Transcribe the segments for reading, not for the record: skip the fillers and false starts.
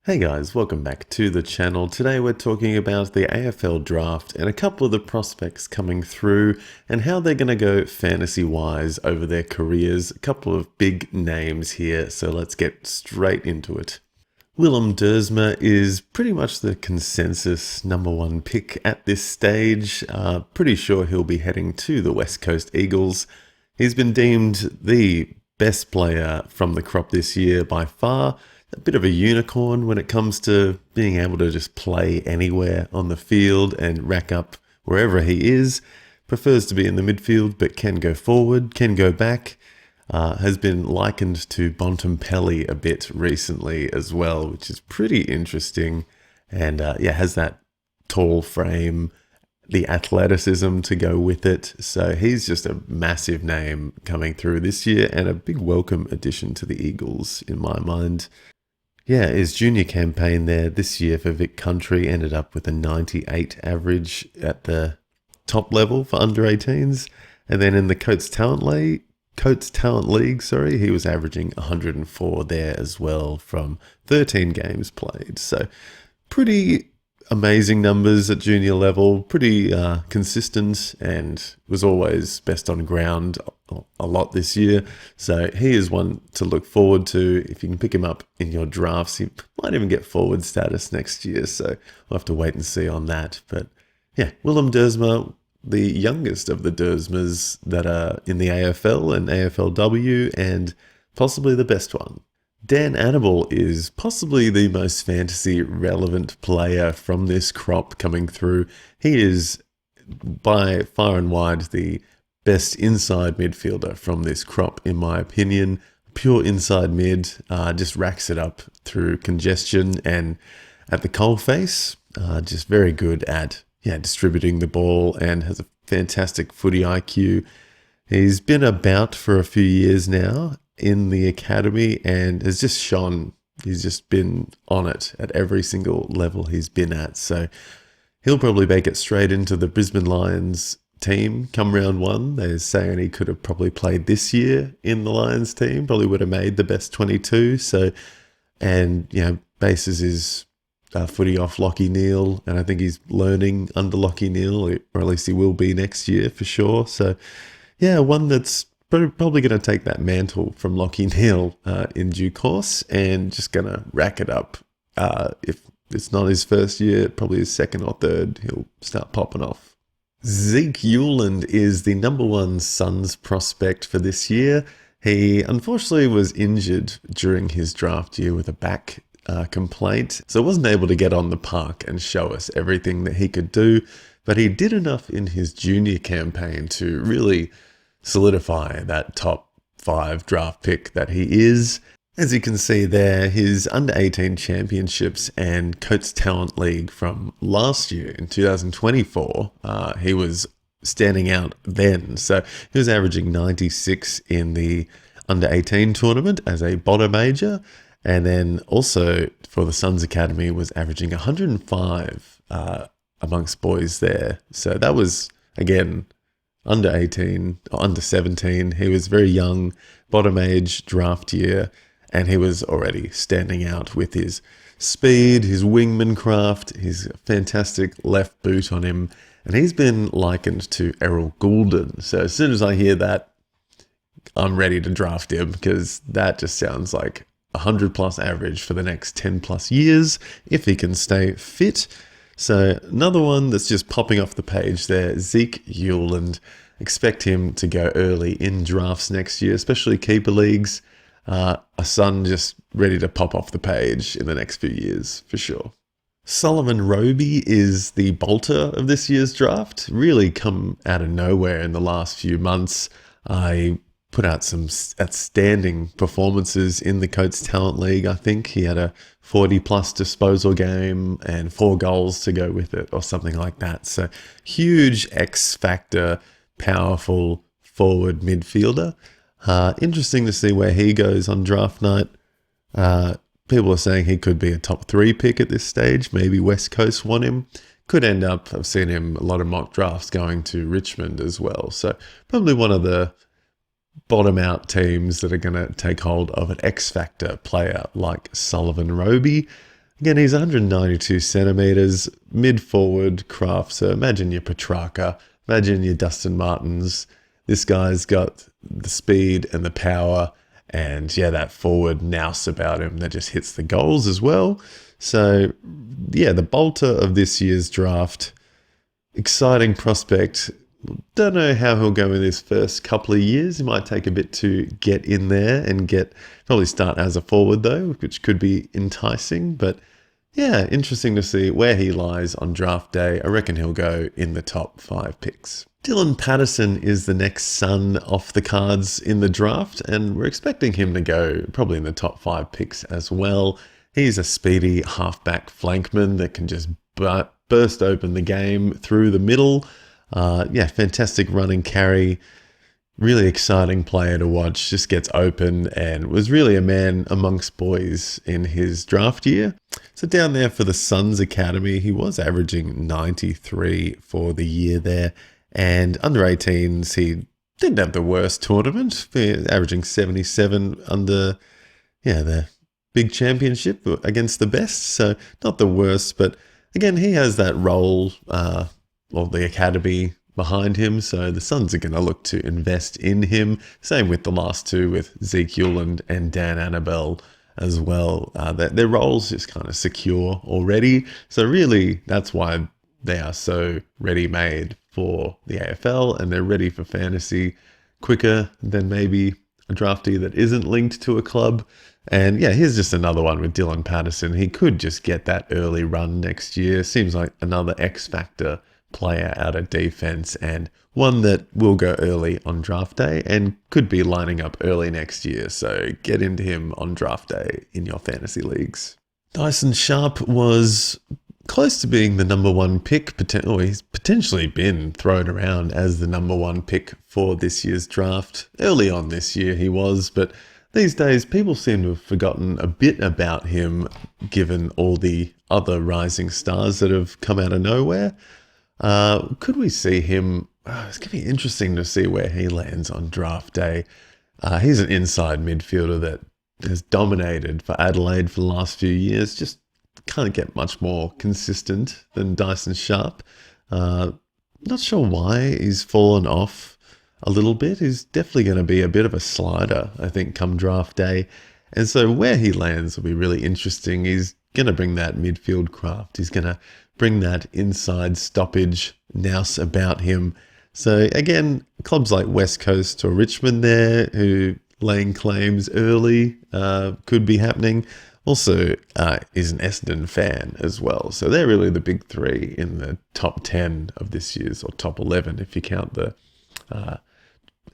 Hey guys, welcome back to the channel. Today we're talking about the AFL draft and a couple of the prospects coming through and how they're going to go fantasy-wise over their careers. A couple of big names here, so let's get straight into it. Willem Dersma is pretty much the consensus number one pick at this stage. Pretty sure he'll be heading to the West Coast Eagles. He's been deemed the best player from the crop this year by far. A bit of a unicorn when it comes to being able to just play anywhere on the field and rack up wherever he is. Prefers to be in the midfield, but can go forward, can go back. Has been likened to Bontempelli a bit recently as well, which is pretty interesting. And has that tall frame, the athleticism to go with it. So he's just a massive name coming through this year and a big welcome addition to the Eagles in my mind. Yeah, his junior campaign there this year for Vic Country ended up with a 98 average at the top level for under 18s. And then in the Coates Talent League, he was averaging 104 there as well from 13 games played. So pretty amazing numbers at junior level, pretty consistent, and was always best on ground a lot this year. So he is one to look forward to. If you can pick him up in your drafts, he might even get forward status next year. So we'll have to wait and see on that. But yeah, Willem Dersma, the youngest of the Dersmas that are in the AFL and AFLW, and possibly the best one. Dan Annable is possibly the most fantasy relevant player from this crop coming through. He is by far and wide the best inside midfielder from this crop, in my opinion. Pure inside mid, just racks it up through congestion and at the coalface. Just very good at distributing the ball and has a fantastic footy IQ. He's been about for a few years now in the academy and has just shone. He's just been on it at every single level he's been at. So he'll probably make it straight into the Brisbane Lions team come round one. They're saying he could have probably played this year in the Lions team, probably would have made the best 22. So, and bases his footy off Lachie Neale, and I think he's learning under Lachie Neale, or at least he will be next year for sure. So yeah, one that's probably going to take that mantle from Lachie Neale in due course and just going to rack it up. If it's not his first year, probably his second or third, he'll start popping off. Zeke Ewan is the number one Suns prospect for this year. He unfortunately was injured during his draft year with a back complaint, so wasn't able to get on the park and show us everything that he could do, but he did enough in his junior campaign to really solidify that top 5 draft pick that he is. As you can see there, his under-18 championships and Coates Talent League from last year in 2024, he was standing out then. So he was averaging 96 in the under-18 tournament as a bottom major, and then also for the Suns Academy was averaging 105 amongst boys there. So that was, again, under 18 or under 17. He was very young, bottom age draft year, and he was already standing out with his speed, his wingman craft, his fantastic left boot on him. And he's been likened to Errol Goulden. So as soon as I hear that, I'm ready to draft him, because that just sounds like 100 plus average for the next 10 plus years if he can stay fit. So another one that's just popping off the page there, Zeke Ewan. Expect him to go early in drafts next year, especially keeper leagues. A son just ready to pop off the page in the next few years, for sure. Sullivan Roby is the bolter of this year's draft. Really come out of nowhere in the last few months. I put out some outstanding performances in the Coates Talent League. I think he had a 40-plus disposal game and 4 goals to go with it, or something like that. So huge X-factor, powerful forward midfielder. Interesting to see where he goes on draft night. People are saying he could be a top 3 pick at this stage. Maybe West Coast want him. Could end up, I've seen him a lot of mock drafts going to Richmond as well. So probably one of the bottom out teams that are going to take hold of an X-factor player like Sullivan Roby. Again, he's 192 centimeters, mid forward craft. So imagine your Petrarca, imagine your Dustin Martins. This guy's got the speed and the power, and yeah, that forward nous about him that just hits the goals as well. So yeah, the bolter of this year's draft, exciting prospect. Don't know how he'll go in his first couple of years. He might take a bit to get in there and probably start as a forward though, which could be enticing. But yeah, interesting to see where he lies on draft day. I reckon he'll go in the top 5 picks. Dylan Patterson is the next son off the cards in the draft, and we're expecting him to go probably in the top 5 picks as well. He's a speedy halfback flankman that can just burst open the game through the middle. Yeah, fantastic running carry. Really exciting player to watch. Just gets open and was really a man amongst boys in his draft year. So down there for the Suns Academy, he was averaging 93 for the year there. And under 18s, he didn't have the worst tournament, averaging 77 under, the big championship against the best. So not the worst, but again, he has that role, the academy behind him. So the Suns are going to look to invest in him. Same with the last two with Zeke Euland and Dan Annabelle as well. Their roles just kind of secure already. So really, that's why they are so ready-made for the AFL, and they're ready for fantasy quicker than maybe a draftee that isn't linked to a club. And yeah, here's just another one with Dylan Patterson. He could just get that early run next year. Seems like another X-factor player out of defense, and one that will go early on draft day and could be lining up early next year. So get into him on draft day in your fantasy leagues. Dyson Sharp was close to being the number 1 pick. He's potentially been thrown around as the number 1 pick for this year's draft. Early on this year he was, but these days people seem to have forgotten a bit about him given all the other rising stars that have come out of nowhere. Could we see him? It's going to be interesting to see where he lands on draft day. He's an inside midfielder that has dominated for Adelaide for the last few years. Just can't get much more consistent than Dyson Sharp. Not sure why he's fallen off a little bit. He's definitely going to be a bit of a slider, I think, come draft day. And so where he lands will be really interesting. He's going to bring that midfield craft. He's going to bring that inside stoppage nous about him. So again, clubs like West Coast or Richmond there who laying claims early could be happening. Also is an Essendon fan as well. So they're really the big 3 in the top 10 of this year's, or top 11 if you count the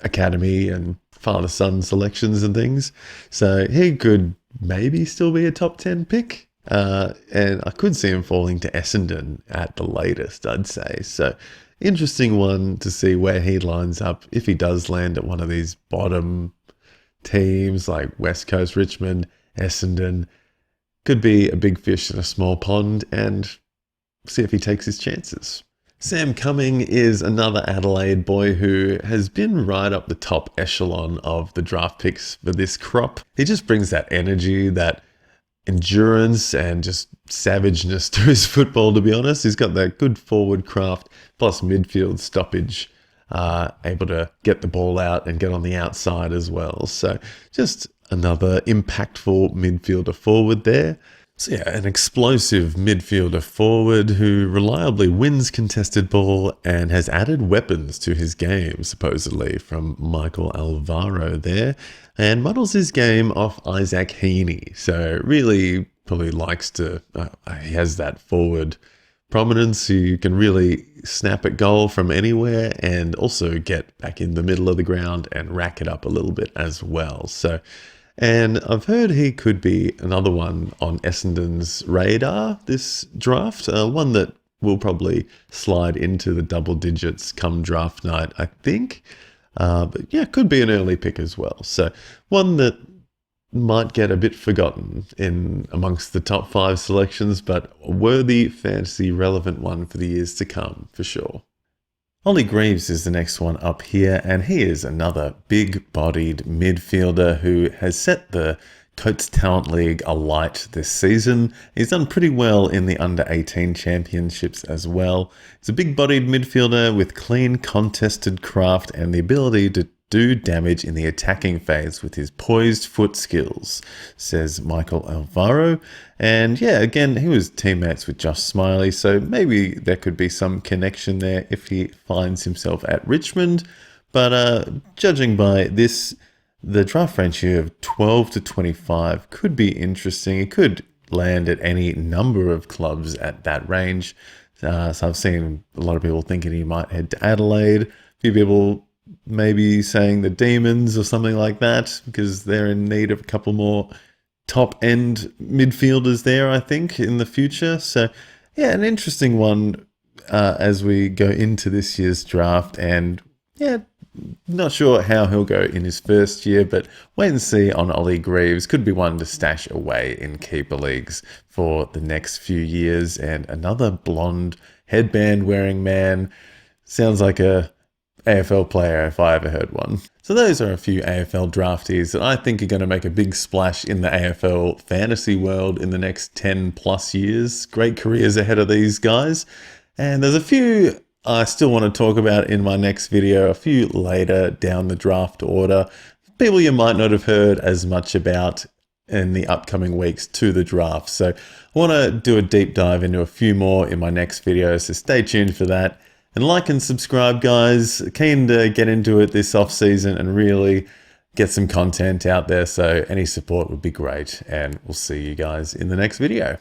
academy and father-son selections and things. So he could maybe still be a top 10 pick. And I could see him falling to Essendon at the latest, I'd say. So interesting one to see where he lines up if he does land at one of these bottom teams like West Coast, Richmond, Essendon. Could be a big fish in a small pond, and see if he takes his chances. Sam Cumming is another Adelaide boy who has been right up the top echelon of the draft picks for this crop. He just brings that energy, that endurance, and just savageness to his football, to be honest. He's got that good forward craft, plus midfield stoppage, able to get the ball out and get on the outside as well. So just another impactful midfielder forward there. So yeah, an explosive midfielder forward who reliably wins contested ball and has added weapons to his game, supposedly, from Michael Alvaro there, and models his game off Isaac Heaney. So really probably likes to, he has that forward prominence who can really snap at goal from anywhere and also get back in the middle of the ground and rack it up a little bit as well. So, and I've heard he could be another one on Essendon's radar this draft, one that will probably slide into the double digits come draft night, I think. But yeah, could be an early pick as well. So one that might get a bit forgotten in amongst the top 5 selections, but a worthy fantasy relevant one for the years to come, for sure. Ollie Greaves is the next one up here, and he is another big-bodied midfielder who has set the Coates Talent League a light this season. He's done pretty well in the under-18 championships as well. He's a big-bodied midfielder with clean, contested craft and the ability to do damage in the attacking phase with his poised foot skills, says Michael Alvaro. And yeah, again, he was teammates with Josh Smiley, so maybe there could be some connection there if he finds himself at Richmond. But judging by this, the draft ratio of 12 to 25 could be interesting. It could land at any number of clubs at that range. So I've seen a lot of people thinking he might head to Adelaide. A few people maybe saying the Demons or something like that, because they're in need of a couple more top-end midfielders there, I think, in the future. So yeah, an interesting one as we go into this year's draft. And yeah, not sure how he'll go in his first year, but wait and see on Ollie Greaves. Could be one to stash away in keeper leagues for the next few years. And another blonde headband wearing man. Sounds like a AFL player if I ever heard one. So those are a few AFL draftees that I think are going to make a big splash in the AFL fantasy world in the next 10 plus years. Great careers ahead of these guys. And there's a few I still want to talk about in my next video, a few later down the draft order. People you might not have heard as much about in the upcoming weeks to the draft. So I want to do a deep dive into a few more in my next video, so stay tuned for that. And like and subscribe, guys. Keen to get into it this off season and really get some content out there, so any support would be great. And we'll see you guys in the next video.